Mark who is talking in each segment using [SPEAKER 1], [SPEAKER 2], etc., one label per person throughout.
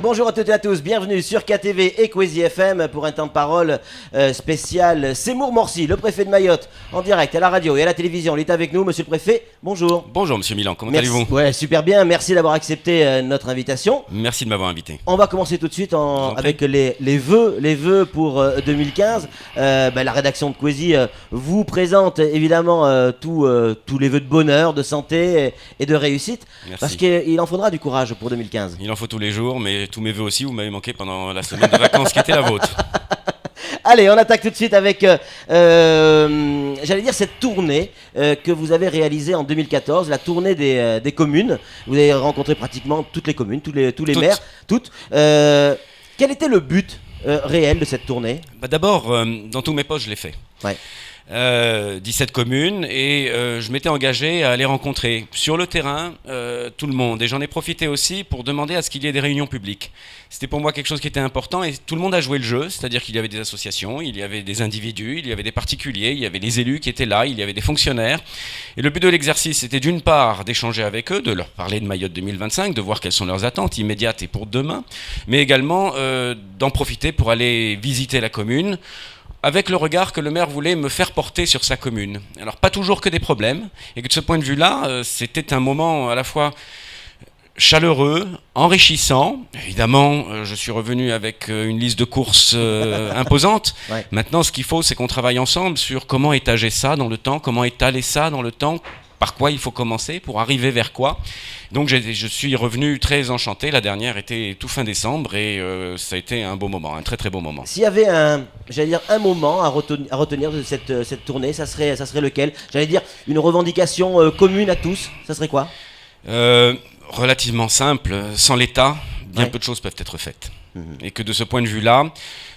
[SPEAKER 1] Bonjour à toutes et à tous, bienvenue sur KTV et Kwezi FM pour un temps de parole spécial. Seymour Morsi, le préfet de Mayotte, en direct à la radio et à la télévision. Il est avec nous, monsieur le préfet, bonjour.
[SPEAKER 2] Bonjour monsieur Milan, comment allez-vous?
[SPEAKER 1] Ouais, super bien, merci d'avoir accepté notre invitation.
[SPEAKER 2] Merci de m'avoir invité.
[SPEAKER 1] On va commencer tout de suite avec les vœux pour 2015. La rédaction de Kwezi vous présente évidemment tous les vœux de bonheur, de santé et de réussite.
[SPEAKER 2] Merci.
[SPEAKER 1] Parce qu'il en faudra du courage pour 2015.
[SPEAKER 2] Il en faut tous les jours, mais tous mes vœux aussi, vous m'avez manqué pendant la semaine de vacances qui était la vôtre.
[SPEAKER 1] Allez, on attaque tout de suite avec, cette tournée que vous avez réalisée en 2014, la tournée des communes. Vous avez rencontré pratiquement toutes les communes, tous les maires, toutes. Quel était le but réel de cette tournée ?
[SPEAKER 2] D'abord, dans tous mes postes, je l'ai fait.
[SPEAKER 1] Ouais.
[SPEAKER 2] 17 communes et je m'étais engagé à aller rencontrer sur le terrain tout le monde, et j'en ai profité aussi pour demander à ce qu'il y ait des réunions publiques. C'était pour moi quelque chose qui était important et tout le monde a joué le jeu, c'est-à-dire qu'il y avait des associations, il y avait des individus, il y avait des particuliers, il y avait les élus qui étaient là, il y avait des fonctionnaires, et le but de l'exercice c'était d'une part d'échanger avec eux, de leur parler de Mayotte 2025, de voir quelles sont leurs attentes immédiates et pour demain, mais également d'en profiter pour aller visiter la commune avec le regard que le maire voulait me faire porter sur sa commune. Alors pas toujours que des problèmes, et que de ce point de vue-là, c'était un moment à la fois chaleureux, enrichissant. Évidemment, je suis revenu avec une liste de courses imposante.
[SPEAKER 1] Ouais.
[SPEAKER 2] Maintenant, ce qu'il faut, c'est qu'on travaille ensemble sur comment étager ça dans le temps, comment étaler ça dans le temps, par quoi il faut commencer, pour arriver vers quoi. Donc je suis revenu très enchanté. La dernière était tout fin décembre et ça a été un beau moment, un très très beau moment.
[SPEAKER 1] S'il y avait un moment à retenir de cette tournée, ça serait lequel ? J'allais dire une revendication commune à tous, ça serait quoi ?
[SPEAKER 2] Relativement simple, sans l'État, bien
[SPEAKER 1] Ouais.
[SPEAKER 2] peu de choses peuvent être faites. Et que de ce point de vue-là,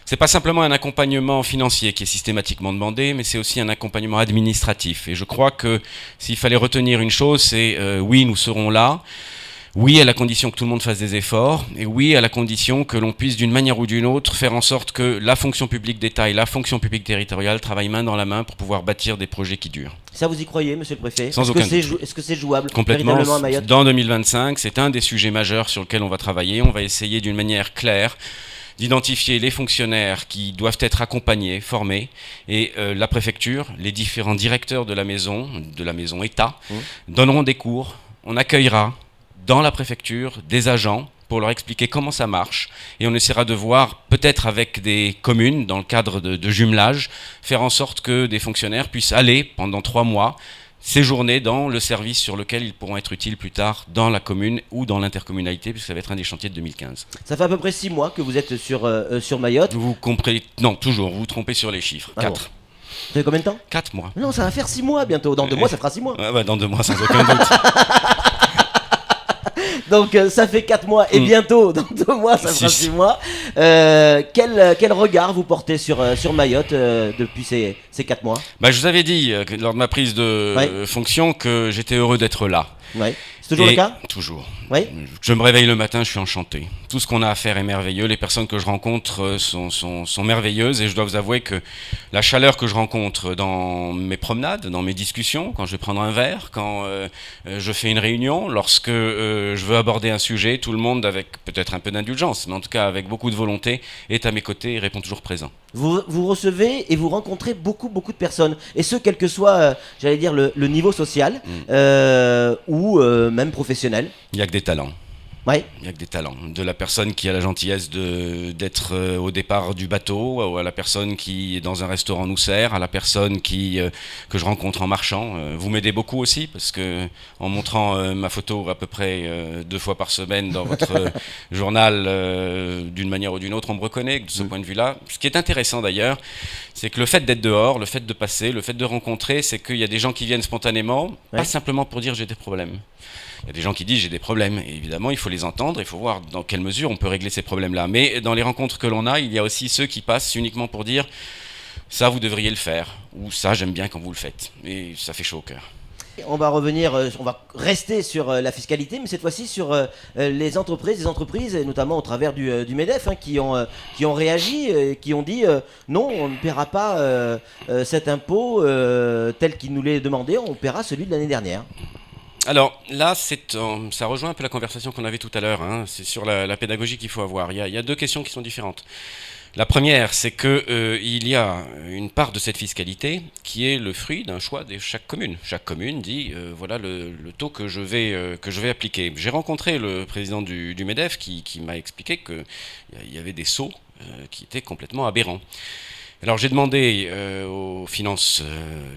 [SPEAKER 2] c'est pas simplement un accompagnement financier qui est systématiquement demandé, mais c'est aussi un accompagnement administratif. Et je crois que s'il fallait retenir une chose, c'est oui, nous serons là. Oui, à la condition que tout le monde fasse des efforts, et oui, à la condition que l'on puisse d'une manière ou d'une autre faire en sorte que la fonction publique d'État et la fonction publique territoriale travaillent main dans la main pour pouvoir bâtir des projets qui durent.
[SPEAKER 1] Ça, vous y croyez, monsieur le préfet ?
[SPEAKER 2] Sans aucun doute.
[SPEAKER 1] Est-ce que c'est jouable
[SPEAKER 2] Complètement.
[SPEAKER 1] véritablement à Mayotte ?
[SPEAKER 2] Dans 2025, c'est un des sujets majeurs sur lequel on va travailler. On va essayer d'une manière claire d'identifier les fonctionnaires qui doivent être accompagnés, formés, et la préfecture, les différents directeurs de la maison État, donneront des cours. On accueillera dans la préfecture des agents pour leur expliquer comment ça marche, et on essaiera de voir, peut-être avec des communes, dans le cadre de jumelage, faire en sorte que des fonctionnaires puissent aller pendant 3 mois séjourner dans le service sur lequel ils pourront être utiles plus tard dans la commune ou dans l'intercommunalité, puisque ça va être un des chantiers de 2015.
[SPEAKER 1] Ça fait à peu près 6 mois que vous êtes sur Mayotte.
[SPEAKER 2] Vous comprenez? Non, toujours, vous vous trompez sur les chiffres.
[SPEAKER 1] Ah
[SPEAKER 2] 4.
[SPEAKER 1] Bon. Ça fait combien de temps ?
[SPEAKER 2] 4 mois.
[SPEAKER 1] Non, ça va faire 6 mois bientôt. Dans 2 mois, ça fera 6 mois.
[SPEAKER 2] Ouais, dans 2 mois, sans aucun doute.
[SPEAKER 1] Donc ça fait 4 mois et bientôt, dans 2 mois, ça fera 6 mois. Quel regard vous portez sur Mayotte depuis ces 4 mois ?
[SPEAKER 2] Je vous avais dit lors de ma prise de
[SPEAKER 1] Ouais.
[SPEAKER 2] fonction que j'étais heureux d'être là.
[SPEAKER 1] Ouais. C'est toujours le cas ?
[SPEAKER 2] Toujours.
[SPEAKER 1] Oui.
[SPEAKER 2] Je me réveille le matin, je suis enchanté. Tout ce qu'on a à faire est merveilleux. Les personnes que je rencontre sont merveilleuses, et je dois vous avouer que la chaleur que je rencontre dans mes promenades, dans mes discussions, quand je vais prendre un verre, quand je fais une réunion, lorsque je veux aborder un sujet, tout le monde, avec peut-être un peu d'indulgence, mais en tout cas avec beaucoup de volonté, est à mes côtés et répond toujours présent.
[SPEAKER 1] Vous recevez et vous rencontrez beaucoup de personnes, et ce quel que soit, le niveau social ou même professionnel.
[SPEAKER 2] Il n'y a que des talents.
[SPEAKER 1] Ouais.
[SPEAKER 2] Il n'y a que des talents. De la personne qui a la gentillesse d'être au départ du bateau, à la personne qui dans un restaurant nous sert, à la personne que je rencontre en marchant. Vous m'aidez beaucoup aussi, parce que en montrant ma photo à peu près 2 fois par semaine dans votre journal, d'une manière ou d'une autre, on me reconnaît de ce point de vue-là. Ce qui est intéressant d'ailleurs, c'est que le fait d'être dehors, le fait de passer, le fait de rencontrer, c'est qu'il y a des gens qui viennent spontanément, pas simplement pour dire j'ai des problèmes. Il y a des gens qui disent j'ai des problèmes, et évidemment il faut les entendre, il faut voir dans quelle mesure on peut régler ces problèmes-là. Mais dans les rencontres que l'on a, il y a aussi ceux qui passent uniquement pour dire ça vous devriez le faire, ou ça j'aime bien quand vous le faites, et ça fait chaud au cœur.
[SPEAKER 1] On va rester sur la fiscalité, mais cette fois-ci sur les entreprises, et notamment au travers du MEDEF, qui ont réagi, qui ont dit non, on ne paiera pas cet impôt tel qu'il nous l'est demandé, on paiera celui de l'année dernière.
[SPEAKER 2] Alors là, ça rejoint un peu la conversation qu'on avait tout à l'heure, hein. C'est sur la pédagogie qu'il faut avoir. Il y a deux questions qui sont différentes. La première, c'est que il y a une part de cette fiscalité qui est le fruit d'un choix de chaque commune. Chaque commune dit voilà le taux que je vais appliquer. J'ai rencontré le président du MEDEF qui m'a expliqué qu'il y avait des sauts qui étaient complètement aberrants. Alors j'ai demandé aux finances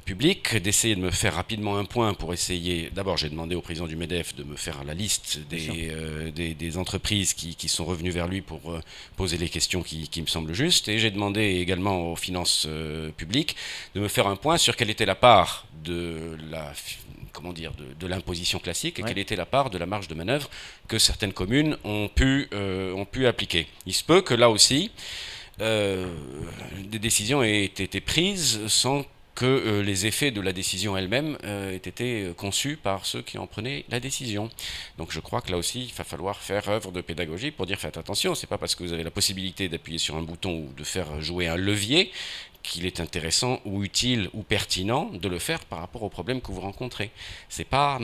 [SPEAKER 2] publiques d'essayer de me faire rapidement un point pour essayer. D'abord j'ai demandé au président du MEDEF de me faire la liste des entreprises qui sont revenues vers lui pour poser les questions qui me semblent justes. Et j'ai demandé également aux finances publiques de me faire un point sur quelle était la part de de l'imposition classique et quelle était la part de la marge de manœuvre que certaines communes ont pu appliquer. Il se peut que là aussi des décisions aient été prises sans que les effets de la décision elle-même aient été conçus par ceux qui en prenaient la décision. Donc je crois que là aussi, il va falloir faire œuvre de pédagogie pour dire faites attention, c'est pas parce que vous avez la possibilité d'appuyer sur un bouton ou de faire jouer un levier qu'il est intéressant ou utile ou pertinent de le faire par rapport aux problèmes que vous rencontrez. C'est pas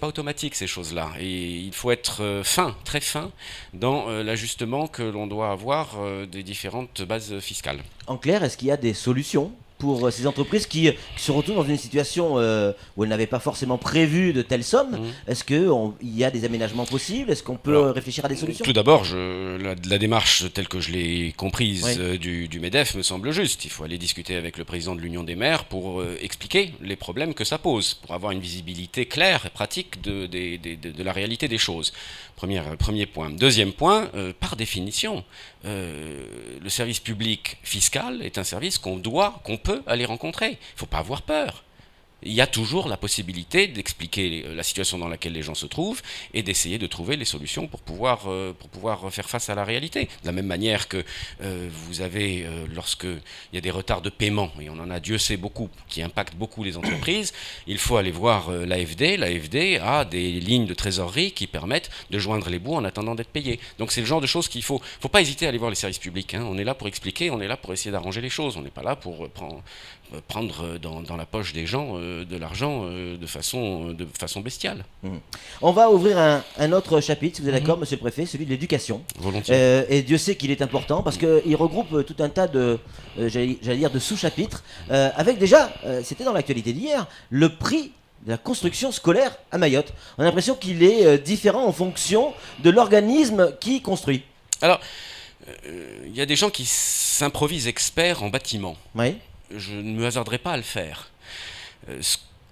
[SPEAKER 2] automatique ces choses-là, et il faut être fin, très fin dans l'ajustement que l'on doit avoir des différentes bases fiscales.
[SPEAKER 1] En clair, est-ce qu'il y a des solutions pour ces entreprises qui se retrouvent dans une situation où elles n'avaient pas forcément prévu de telles sommes? Est-ce qu'il y a des aménagements possibles? Est-ce qu'on peut réfléchir à des solutions?
[SPEAKER 2] Tout d'abord, la démarche telle que je l'ai comprise du MEDEF me semble juste. Il faut aller discuter avec le président de l'Union des maires pour expliquer les problèmes que ça pose, pour avoir une visibilité claire et pratique de la réalité des choses. Premier point. Deuxième point, par définition, le service public fiscal est un service qu'on peut aller rencontrer. Il ne faut pas avoir peur. Il y a toujours la possibilité d'expliquer la situation dans laquelle les gens se trouvent et d'essayer de trouver les solutions pour pouvoir faire face à la réalité. De la même manière que vous avez, lorsqu'il y a des retards de paiement, et on en a, Dieu sait, beaucoup, qui impactent beaucoup les entreprises, il faut aller voir l'AFD. L'AFD a des lignes de trésorerie qui permettent de joindre les bouts en attendant d'être payé. Donc c'est le genre de choses qu'il faut pas hésiter à aller voir les services publics, hein. On est là pour expliquer, on est là pour essayer d'arranger les choses. On n'est pas là pour prendre dans la poche des gens de l'argent de façon bestiale.
[SPEAKER 1] On va ouvrir un autre chapitre, si vous êtes d'accord, monsieur le préfet, celui de l'éducation.
[SPEAKER 2] Volontiers.
[SPEAKER 1] Et Dieu sait qu'il est important parce qu'il regroupe tout un tas de, j'allais dire, de sous-chapitres, avec déjà, c'était dans l'actualité d'hier, le prix de la construction scolaire à Mayotte. On a l'impression qu'il est différent en fonction de l'organisme qui construit.
[SPEAKER 2] Alors, il y a des gens qui s'improvisent experts en bâtiment.
[SPEAKER 1] Oui.
[SPEAKER 2] Je ne me hasarderai pas à le faire.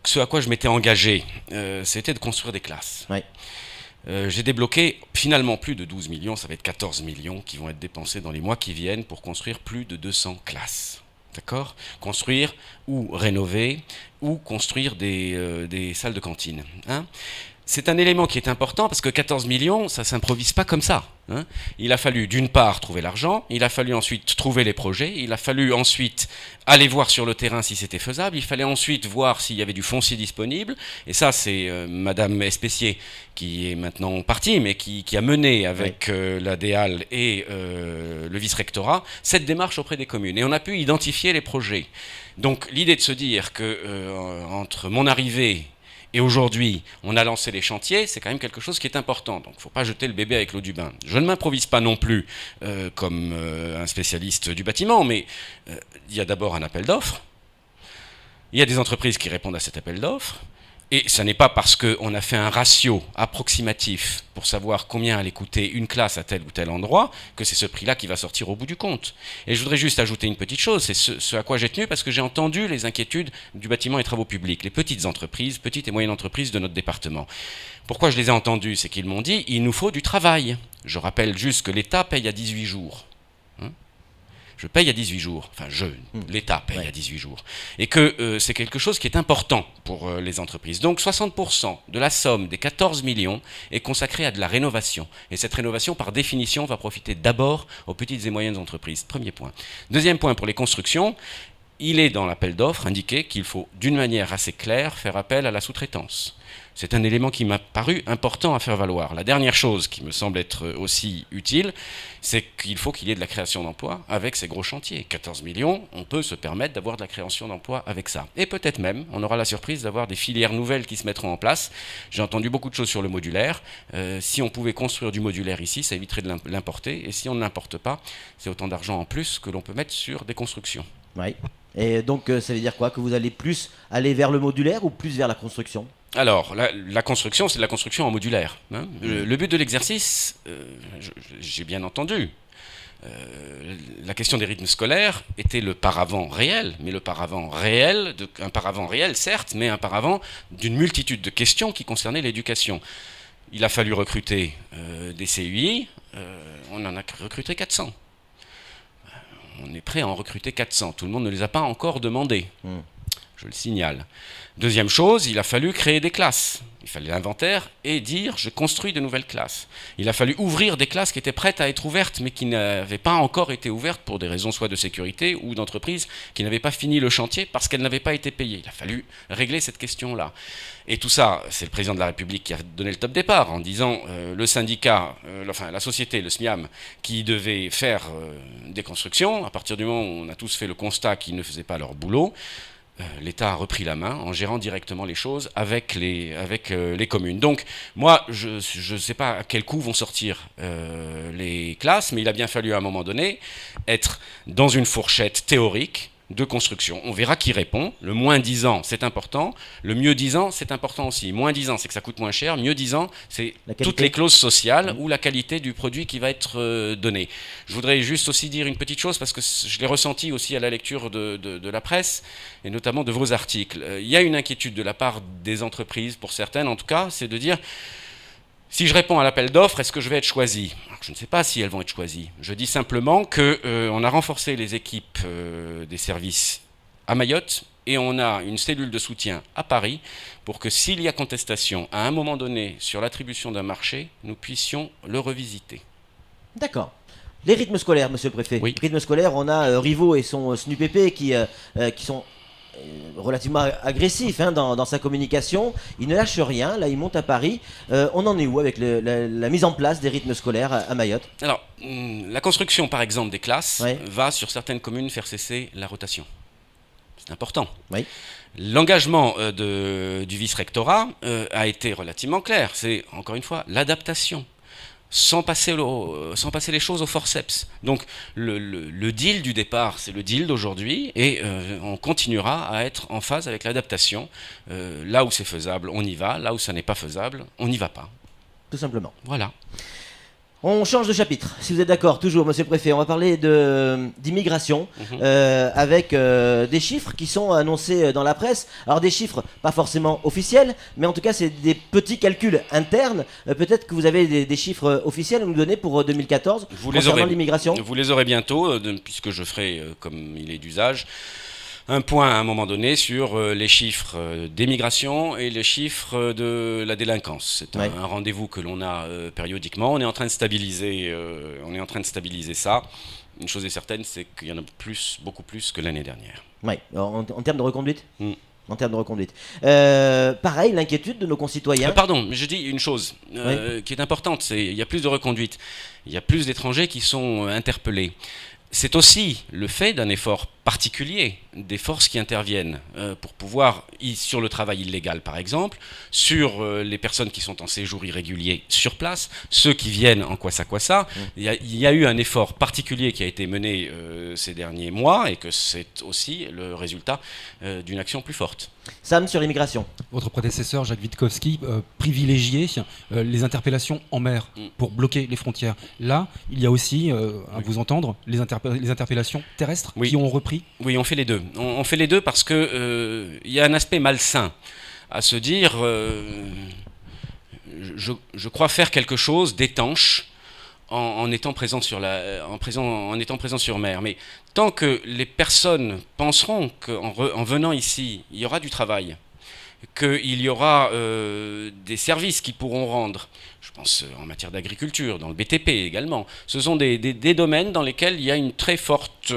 [SPEAKER 2] Ce à quoi je m'étais engagé, c'était de construire des classes.
[SPEAKER 1] Oui.
[SPEAKER 2] J'ai débloqué finalement plus de 12 millions, ça va être 14 millions qui vont être dépensés dans les mois qui viennent pour construire plus de 200 classes. D'accord ? Construire ou rénover ou construire des salles de cantine. Hein ? C'est un élément qui est important parce que 14 millions, ça ne s'improvise pas comme ça. Hein. Il a fallu d'une part trouver l'argent, il a fallu ensuite trouver les projets, il a fallu ensuite aller voir sur le terrain si c'était faisable, il fallait ensuite voir s'il y avait du foncier disponible. Et ça, c'est Madame Espessier qui est maintenant partie, mais qui a mené avec la DEAL et le vice-rectorat cette démarche auprès des communes. Et on a pu identifier les projets. Donc l'idée de se dire que entre mon arrivée et aujourd'hui, on a lancé les chantiers, c'est quand même quelque chose qui est important. Donc il ne faut pas jeter le bébé avec l'eau du bain. Je ne m'improvise pas non plus comme un spécialiste du bâtiment, mais il y a d'abord un appel d'offres. Il y a des entreprises qui répondent à cet appel d'offres. Et ce n'est pas parce qu'on a fait un ratio approximatif pour savoir combien allait coûter une classe à tel ou tel endroit que c'est ce prix-là qui va sortir au bout du compte. Et je voudrais juste ajouter une petite chose, c'est ce à quoi j'ai tenu parce que j'ai entendu les inquiétudes du bâtiment et travaux publics, les petites entreprises, petites et moyennes entreprises de notre département. Pourquoi je les ai entendues? C'est qu'ils m'ont dit il nous faut du travail. Je rappelle juste que l'État paye à 18 jours. Je paye à 18 jours, enfin l'État paye à 18 jours, et que c'est quelque chose qui est important pour les entreprises. Donc 60% de la somme des 14 millions est consacrée à de la rénovation, et cette rénovation par définition va profiter d'abord aux petites et moyennes entreprises, premier point. Deuxième point, pour les constructions, il est dans l'appel d'offres indiqué qu'il faut d'une manière assez claire faire appel à la sous-traitance. C'est un élément qui m'a paru important à faire valoir. La dernière chose qui me semble être aussi utile, c'est qu'il faut qu'il y ait de la création d'emplois avec ces gros chantiers. 14 millions, on peut se permettre d'avoir de la création d'emplois avec ça. Et peut-être même, on aura la surprise d'avoir des filières nouvelles qui se mettront en place. J'ai entendu beaucoup de choses sur le modulaire. Si on pouvait construire du modulaire ici, ça éviterait de l'importer. Et si on ne l'importe pas, c'est autant d'argent en plus que l'on peut mettre sur des constructions.
[SPEAKER 1] Oui. Et donc, ça veut dire quoi? Que vous allez plus aller vers le modulaire ou plus vers la construction?
[SPEAKER 2] Alors, la construction, c'est de la construction en modulaire. Hein. Le but de l'exercice, j'ai bien entendu, la question des rythmes scolaires était le paravent réel, mais le paravent réel, un paravent réel certes, mais un paravent d'une multitude de questions qui concernaient l'éducation. Il a fallu recruter des CUI, on en a recruté 400. On est prêt à en recruter 400, tout le monde ne les a pas encore demandés. Je le signale. Deuxième chose, il a fallu créer des classes. Il fallait l'inventaire et dire je construis de nouvelles classes. Il a fallu ouvrir des classes qui étaient prêtes à être ouvertes mais qui n'avaient pas encore été ouvertes pour des raisons soit de sécurité ou d'entreprise qui n'avaient pas fini le chantier parce qu'elles n'avaient pas été payées. Il a fallu régler cette question-là. Et tout ça, c'est le président de la République qui a donné le top départ en disant le syndicat, la société, le SMIAM, qui devait faire des constructions. À partir du moment où on a tous fait le constat qu'ils ne faisaient pas leur boulot, l'État a repris la main en gérant directement les choses avec les communes. Donc moi, je ne sais pas à quel coup vont sortir les classes, mais il a bien fallu à un moment donné être dans une fourchette théorique de construction. On verra qui répond. Le moins 10 ans, c'est important. Le mieux 10 ans, c'est important aussi. Moins 10 ans, c'est que ça coûte moins cher. Mieux 10 ans, c'est toutes les clauses sociales ou la qualité du produit qui va être donné. Je voudrais juste aussi dire une petite chose, parce que je l'ai ressenti aussi à la lecture de la presse, et notamment de vos articles. Il y a une inquiétude de la part des entreprises, pour certaines en tout cas, c'est de dire... Si je réponds à l'appel d'offres, est-ce que je vais être choisi? Alors, je ne sais pas si elles vont être choisies. Je dis simplement qu'on a renforcé les équipes des services à Mayotte et on a une cellule de soutien à Paris pour que s'il y a contestation à un moment donné sur l'attribution d'un marché, nous puissions le revisiter.
[SPEAKER 1] D'accord. Les rythmes scolaires, monsieur le préfet.
[SPEAKER 2] Oui.
[SPEAKER 1] Rythmes scolaires, on a Rivaux et son SNUPP qui sont relativement agressif dans sa communication. Il ne lâche rien, là il monte à Paris. On en est où avec la mise en place des rythmes scolaires à Mayotte?
[SPEAKER 2] Alors, la construction par exemple des classes va sur certaines communes faire cesser la rotation. C'est important.
[SPEAKER 1] Oui.
[SPEAKER 2] L'engagement du vice-rectorat a été relativement clair. C'est encore une fois l'adaptation. Sans passer les choses au forceps. Donc le deal du départ, c'est le deal d'aujourd'hui et on continuera à être en phase avec l'adaptation. Là où c'est faisable, on y va. Là où ça n'est pas faisable, on n'y va pas.
[SPEAKER 1] Tout simplement.
[SPEAKER 2] Voilà.
[SPEAKER 1] On change de chapitre, si vous êtes d'accord, toujours, monsieur le préfet. On va parler d'immigration avec des chiffres qui sont annoncés dans la presse. Alors des chiffres pas forcément officiels, mais en tout cas c'est des petits calculs internes. Peut-être que vous avez des chiffres officiels à nous donner pour 2014 concernant l'immigration.
[SPEAKER 2] Vous les aurez bientôt, puisque je ferai, comme il est d'usage, un point à un moment donné sur les chiffres d'émigration et les chiffres de la délinquance. C'est un rendez-vous que l'on a périodiquement. On est en train de stabiliser, ça. Une chose est certaine, c'est qu'il y en a beaucoup plus que l'année dernière.
[SPEAKER 1] Oui, en termes de reconduite. En termes de reconduite. Pareil, l'inquiétude de nos concitoyens.
[SPEAKER 2] Pardon, mais je dis une chose qui est importante, c'est il y a plus de reconduite, il y a plus d'étrangers qui sont interpellés. C'est aussi le fait d'un effort particulier des forces qui interviennent pour pouvoir, sur le travail illégal par exemple, sur les personnes qui sont en séjour irrégulier sur place, ceux qui viennent en kwassa-kwassa. Il y a eu un effort particulier qui a été mené ces derniers mois et que c'est aussi le résultat d'une action plus forte.
[SPEAKER 1] Sam, sur l'immigration.
[SPEAKER 3] Votre prédécesseur, Jacques Witkowski, privilégiait les interpellations en mer pour bloquer les frontières. Là, il y a aussi, à vous entendre, les interpellations terrestres qui ont repris.
[SPEAKER 2] Oui, on fait les deux. On fait les deux parce que y a un aspect malsain à se dire je crois faire quelque chose d'étanche en étant présent sur mer. Mais tant que les personnes penseront qu'en venant ici, il y aura du travail, qu'il y aura des services qu'ils pourront rendre, je pense en matière d'agriculture, dans le BTP également, ce sont des domaines dans lesquels il y a une très forte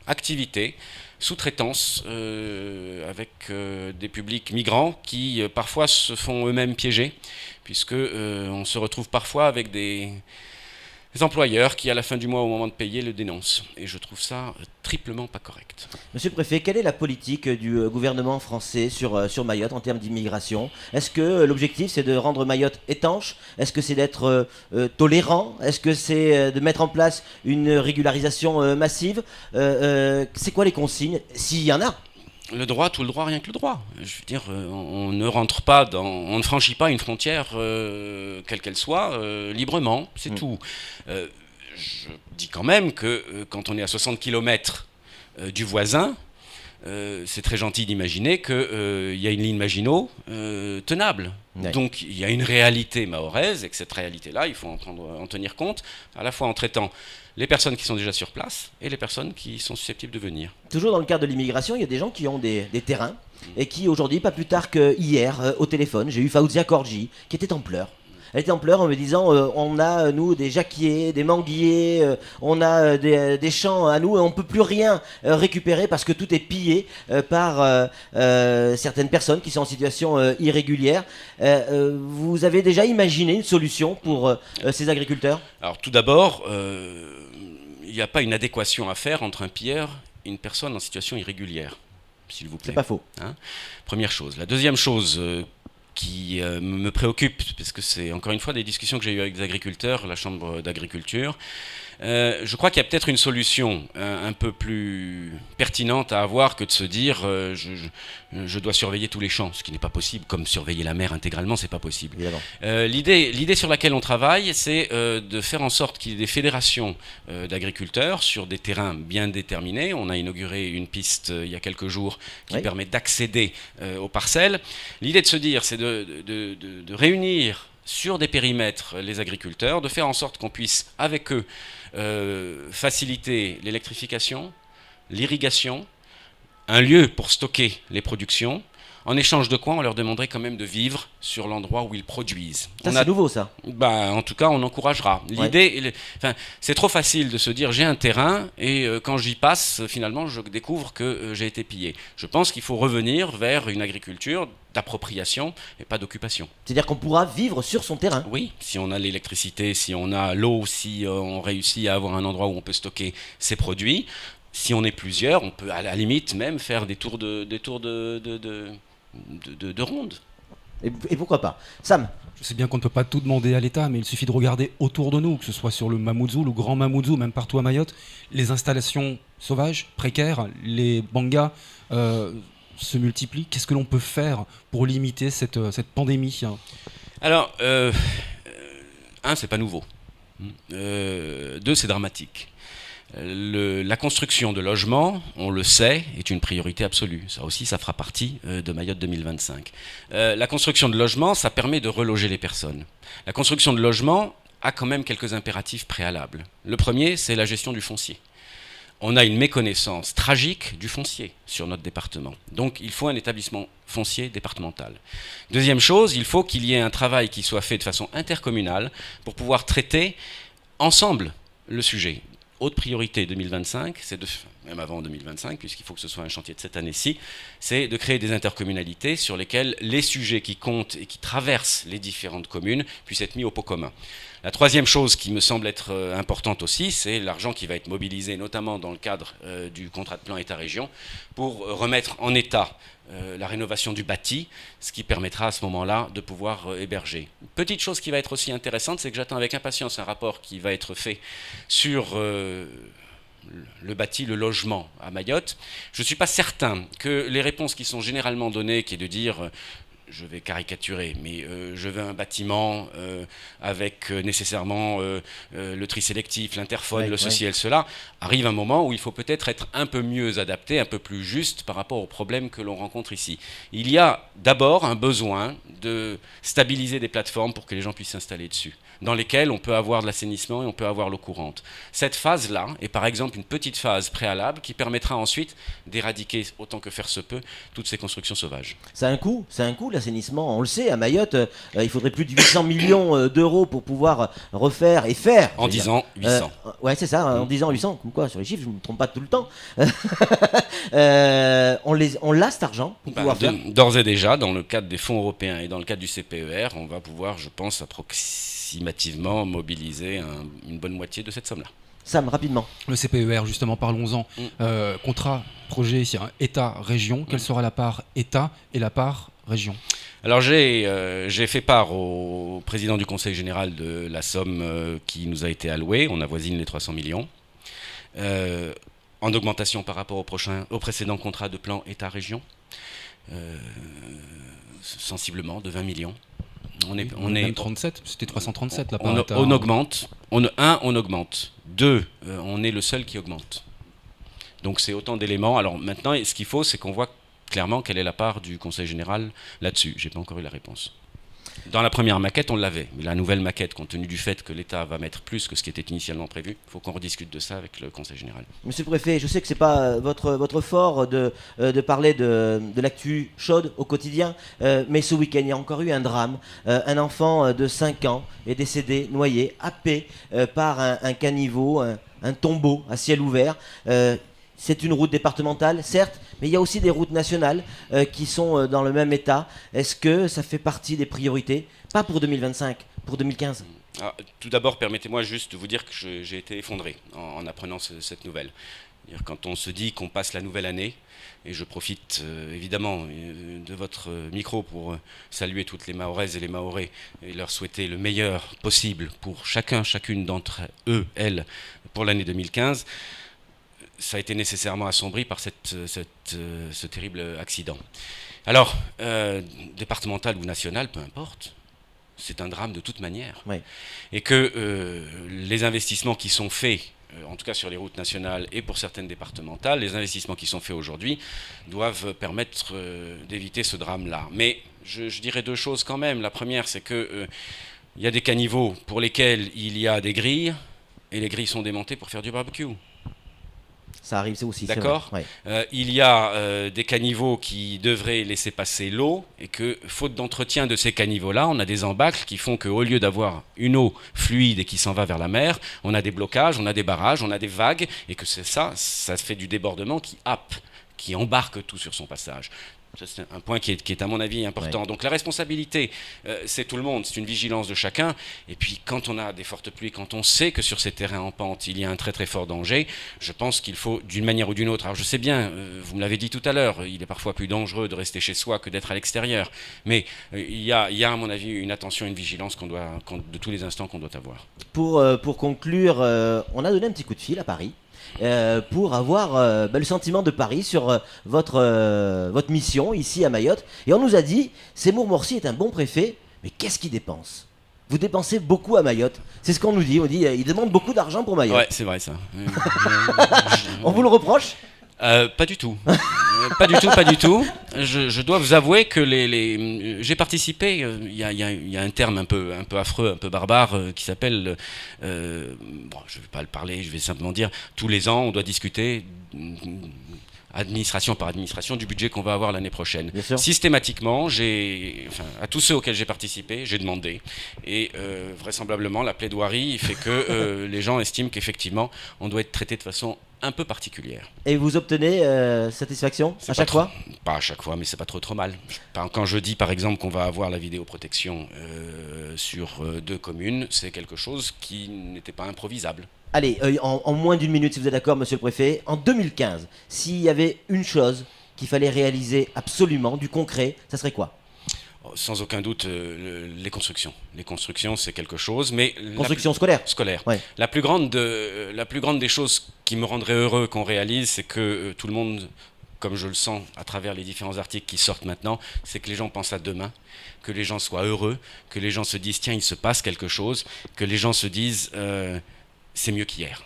[SPEAKER 2] activité. sous-traitance avec des publics migrants qui parfois se font eux-mêmes piéger, puisque on se retrouve parfois avec des employeurs qui, à la fin du mois, au moment de payer, le dénoncent. Et je trouve ça triplement pas correct.
[SPEAKER 1] Monsieur le préfet, quelle est la politique du gouvernement français sur Mayotte en termes d'immigration? Est-ce que l'objectif c'est de rendre Mayotte étanche? Est-ce que c'est d'être tolérant? Est-ce que c'est de mettre en place une régularisation massive? C'est quoi les consignes, s'il y en a?
[SPEAKER 2] Le droit, tout le droit, rien que le droit. Je veux dire, on ne rentre pas on ne franchit pas une frontière, quelle qu'elle soit, librement, c'est tout. Je dis quand même que quand on est à 60 km du voisin, c'est très gentil d'imaginer qu'il y a une ligne Maginot tenable.
[SPEAKER 1] Ouais.
[SPEAKER 2] Donc il y a une réalité mahoraise, et que cette réalité-là, il faut en tenir compte, à la fois en traitant les personnes qui sont déjà sur place et les personnes qui sont susceptibles de venir.
[SPEAKER 1] Toujours dans le cadre de l'immigration, il y a des gens qui ont des terrains et qui aujourd'hui, pas plus tard qu'hier, au téléphone, j'ai eu Faouzia Korji qui était en pleurs. Elle était en pleurs en me disant on a nous des jacquiers, des manguiers, on a des champs à nous et on ne peut plus rien récupérer parce que tout est pillé par certaines personnes qui sont en situation irrégulière. Vous avez déjà imaginé une solution pour ces agriculteurs?
[SPEAKER 2] Alors tout d'abord, il n'y a pas une adéquation à faire entre un pilleur et une personne en situation irrégulière, s'il vous plaît.
[SPEAKER 1] C'est pas faux.
[SPEAKER 2] Hein ? Première chose. La deuxième chose qui me préoccupe, parce que c'est encore une fois des discussions que j'ai eues avec des agriculteurs, la Chambre d'agriculture, je crois qu'il y a peut-être une solution un peu plus pertinente à avoir que de se dire je dois surveiller tous les champs, ce qui n'est pas possible, comme surveiller la mer intégralement, c'est pas possible. L'idée sur laquelle on travaille, c'est de faire en sorte qu'il y ait des fédérations d'agriculteurs sur des terrains bien déterminés. On a inauguré une piste il y a quelques jours qui permet d'accéder aux parcelles. L'idée de se dire, c'est de réunir sur des périmètres les agriculteurs, de faire en sorte qu'on puisse, avec eux, faciliter l'électrification, l'irrigation, un lieu pour stocker les productions, en échange de quoi on leur demanderait quand même de vivre sur l'endroit où ils produisent.
[SPEAKER 1] C'est nouveau ça.
[SPEAKER 2] En tout cas, on encouragera. L'idée, c'est trop facile de se dire j'ai un terrain et quand j'y passe, finalement, je découvre que j'ai été pillé. Je pense qu'il faut revenir vers une agriculture d'appropriation et pas d'occupation.
[SPEAKER 1] C'est-à-dire qu'on pourra vivre sur son terrain.
[SPEAKER 2] Oui, si on a l'électricité, si on a l'eau, si on réussit à avoir un endroit où on peut stocker ses produits. Si on est plusieurs, on peut à la limite même faire des tours de ronde.
[SPEAKER 1] Et pourquoi pas? Sam?
[SPEAKER 3] Je sais bien qu'on ne peut pas tout demander à l'État, mais il suffit de regarder autour de nous, que ce soit sur le Mamoudzou, le Grand Mamoudzou, même partout à Mayotte, les installations sauvages, précaires, les bangas se multiplient. Qu'est-ce que l'on peut faire pour limiter cette pandémie?
[SPEAKER 2] Alors, c'est pas nouveau. 2, c'est dramatique. La construction de logements, on le sait, est une priorité absolue. Ça aussi, ça fera partie de Mayotte 2025. La construction de logements, ça permet de reloger les personnes. La construction de logements a quand même quelques impératifs préalables. Le premier, c'est la gestion du foncier. On a une méconnaissance tragique du foncier sur notre département. Donc, il faut un établissement foncier départemental. Deuxième chose, il faut qu'il y ait un travail qui soit fait de façon intercommunale pour pouvoir traiter ensemble le sujet. Haute priorité 2025, c'est même avant 2025, puisqu'il faut que ce soit un chantier de cette année-ci, c'est de créer des intercommunalités sur lesquelles les sujets qui comptent et qui traversent les différentes communes puissent être mis au pot commun. La troisième chose qui me semble être importante aussi, c'est l'argent qui va être mobilisé, notamment dans le cadre du contrat de plan État-région, pour remettre en état la rénovation du bâti, ce qui permettra à ce moment-là de pouvoir héberger. Une petite chose qui va être aussi intéressante, c'est que j'attends avec impatience un rapport qui va être fait sur le bâti, le logement à Mayotte. Je ne suis pas certain que les réponses qui sont généralement données, qui est de dire je vais caricaturer, mais je veux un bâtiment avec nécessairement le tri sélectif, l'interphone, le ceci et le cela, arrive un moment où il faut peut-être être un peu mieux adapté, un peu plus juste par rapport aux problèmes que l'on rencontre ici. Il y a d'abord un besoin de stabiliser des plateformes pour que les gens puissent s'installer dessus, dans lesquelles on peut avoir de l'assainissement et on peut avoir l'eau courante. Cette phase-là est par exemple une petite phase préalable qui permettra ensuite d'éradiquer autant que faire se peut toutes ces constructions sauvages.
[SPEAKER 1] C'est un coût l'assainissement. On le sait, à Mayotte, il faudrait plus de 800 millions d'euros pour pouvoir refaire et faire.
[SPEAKER 2] En 10 ans, 800.
[SPEAKER 1] Ouais, c'est ça, en 10 ans, 800. Comme quoi, sur les chiffres, je ne me trompe pas tout le temps. On l'a cet argent pour pouvoir faire.
[SPEAKER 2] D'ores et déjà, dans le cadre des fonds européens et dans le cadre du CPER, on va pouvoir, je pense, approximativement mobiliser une bonne moitié de cette somme-là.
[SPEAKER 1] Sam, rapidement.
[SPEAKER 3] Le CPER, justement, parlons-en. Contrat, projet, c'est un État-région. Quelle sera la part État et la part région?
[SPEAKER 2] Alors j'ai fait part au président du Conseil général de la somme qui nous a été allouée. On avoisine les 300 millions. En augmentation par rapport au précédent contrat de plan État-région. Sensiblement de 20 millions. On est
[SPEAKER 3] 37, c'était 337 la part
[SPEAKER 2] on augmente. On augmente. 2, on est le seul qui augmente. Donc c'est autant d'éléments. Alors maintenant, ce qu'il faut, c'est qu'on voit clairement quelle est la part du Conseil général là-dessus. J'ai pas encore eu la réponse. Dans la première maquette, on l'avait. Mais la nouvelle maquette, compte tenu du fait que l'État va mettre plus que ce qui était initialement prévu, il faut qu'on rediscute de ça avec le Conseil général.
[SPEAKER 1] Monsieur le Préfet, je sais que c'est pas votre fort de parler de l'actu chaude au quotidien, mais ce week-end, il y a encore eu un drame. Un enfant de 5 ans est décédé, noyé, happé par un caniveau, un tombeau à ciel ouvert. C'est une route départementale, certes, mais il y a aussi des routes nationales qui sont dans le même état. Est-ce que ça fait partie des priorités? Pas pour 2025, pour 2015.
[SPEAKER 2] Tout d'abord, permettez-moi juste de vous dire que j'ai été effondré en apprenant cette nouvelle. Quand on se dit qu'on passe la nouvelle année, et je profite évidemment de votre micro pour saluer toutes les Mahoraises et les Mahorais et leur souhaiter le meilleur possible pour chacune d'entre eux, elles, pour l'année 2015, ça a été nécessairement assombri par ce terrible accident. Alors, départemental ou national, peu importe, c'est un drame de toute manière.
[SPEAKER 1] Oui.
[SPEAKER 2] Et que les investissements qui sont faits, en tout cas sur les routes nationales et pour certaines départementales, les investissements qui sont faits aujourd'hui doivent permettre d'éviter ce drame-là. Mais je dirais 2 choses quand même. La première, c'est que il y a des caniveaux pour lesquels il y a des grilles, et les grilles sont démontées pour faire du barbecue.
[SPEAKER 1] Ça arrive, c'est aussi.
[SPEAKER 2] D'accord.
[SPEAKER 1] C'est vrai. Ouais.
[SPEAKER 2] Il y a des caniveaux qui devraient laisser passer l'eau et que, faute d'entretien de ces caniveaux-là, on a des embâcles qui font qu'au lieu d'avoir une eau fluide et qui s'en va vers la mer, on a des blocages, on a des barrages, on a des vagues et que ça fait du débordement qui happe, qui embarque tout sur son passage. Ça, c'est un point qui est à mon avis important. Ouais. Donc la responsabilité, c'est tout le monde, c'est une vigilance de chacun. Et puis quand on a des fortes pluies, quand on sait que sur ces terrains en pente, il y a un très très fort danger, je pense qu'il faut d'une manière ou d'une autre, alors je sais bien, vous me l'avez dit tout à l'heure, il est parfois plus dangereux de rester chez soi que d'être à l'extérieur. Mais il y a à mon avis une attention, une vigilance de tous les instants qu'on doit avoir.
[SPEAKER 1] Pour conclure, on a donné un petit coup de fil à Paris. Pour avoir le sentiment de Paris sur votre mission ici à Mayotte. Et on nous a dit, Seymour Morsi est un bon préfet, mais qu'est-ce qu'il dépense? Vous dépensez beaucoup à Mayotte. C'est ce qu'on nous dit. On dit il demande beaucoup d'argent pour Mayotte.
[SPEAKER 2] Ouais, c'est vrai ça.
[SPEAKER 1] On vous le reproche?
[SPEAKER 2] Pas du tout. Pas du tout. Je dois vous avouer que j'ai participé. Il y a un terme un peu affreux, un peu barbare qui s'appelle. Je ne vais pas le parler. Je vais simplement dire tous les ans, on doit discuter. Administration par administration, du budget qu'on va avoir l'année prochaine. Systématiquement, à tous ceux auxquels j'ai participé, j'ai demandé. Et vraisemblablement, la plaidoirie fait que les gens estiment qu'effectivement, on doit être traité de façon un peu particulière.
[SPEAKER 1] Et vous obtenez satisfaction à chaque fois?
[SPEAKER 2] Pas à chaque fois, mais c'est pas trop mal. Quand je dis par exemple qu'on va avoir la vidéoprotection sur 2 communes, c'est quelque chose qui n'était pas improvisable.
[SPEAKER 1] Allez, en moins d'1 minute, si vous êtes d'accord, monsieur le préfet, en 2015, s'il y avait une chose qu'il fallait réaliser absolument, du concret, ça serait quoi?
[SPEAKER 2] Sans aucun doute, les constructions. Les constructions, c'est quelque chose, mais...
[SPEAKER 1] Construction scolaire.
[SPEAKER 2] Scolaire.
[SPEAKER 1] Ouais.
[SPEAKER 2] La plus grande des choses qui me rendrait heureux qu'on réalise, c'est que tout le monde, comme je le sens à travers les différents articles qui sortent maintenant, c'est que les gens pensent à demain, que les gens soient heureux, que les gens se disent, tiens, il se passe quelque chose, que les gens se disent, c'est mieux qu'hier.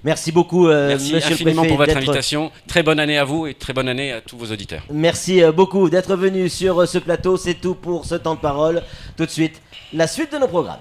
[SPEAKER 1] Merci beaucoup,
[SPEAKER 2] merci
[SPEAKER 1] monsieur
[SPEAKER 2] infiniment
[SPEAKER 1] le préfet,
[SPEAKER 2] pour votre invitation. Très bonne année à vous et très bonne année à tous vos auditeurs.
[SPEAKER 1] Merci beaucoup d'être venu sur ce plateau. C'est tout pour ce temps de parole. Tout de suite, la suite de nos programmes.